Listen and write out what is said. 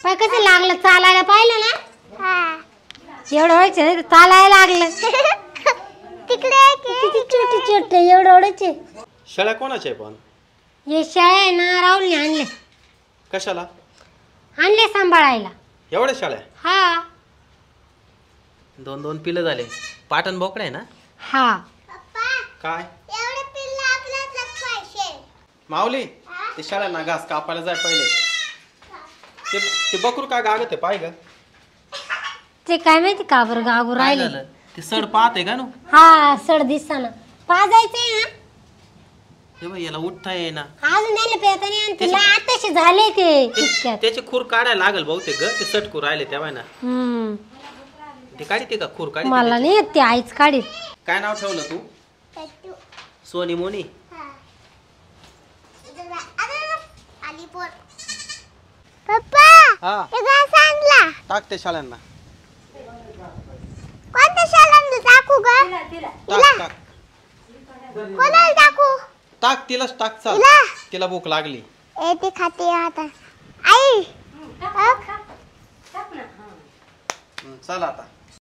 पाय कसं लागलं चालायला पाहिलं ना. हा एवढं व्हायचं नाही चालायला लागलं. तिकडे किती छोटे छोटे एवढं एवढेचे. शेळ्या कोणाच्या आहे पण? हे शाळा आहे ना राहुलने आणले. कशाला आणले सांभाळायला. एवढ्या शेळ्या? हा 2-2 पिलं झाले. पाटण बोकडे आहे ना? हा. काय एवढे पिल्ले आपल्याला पाहिजे. माऊली ते शेळ्यांना घास कापायला जाय पहिले. ते बकरू काय गागत आहे पाय ग. ते काय माहिती का बरं गागू काय राहिले. झालं? ते सड पाहते का नु? हा सड दिसताना पाजायचंय ना. हे बघ याला उठता येईना. अजून नाही पेता नाही आणि तिला आताशी झाले ते इतक्यात. त्याचे खूर काढायला लागल बहुतेक ग. ते सटकू राहिले तेव्हा ना. ते काढते का खूर काढते? मला नाही येत ते आईच काढीत. काय नाव ठेवलं तू? पेटू. सोनी मोनी. हा अलीपूर. पप्पा हा हे घास आणला. टाक ते शाळ्यांना. कोणत्या शाळांना टाकू ग? टाक टाक कोणाला टाकू? टाक तिलाच टाक. चाल तिला? तिला भूक लागली. ए ती खाते आता. आई चल आता.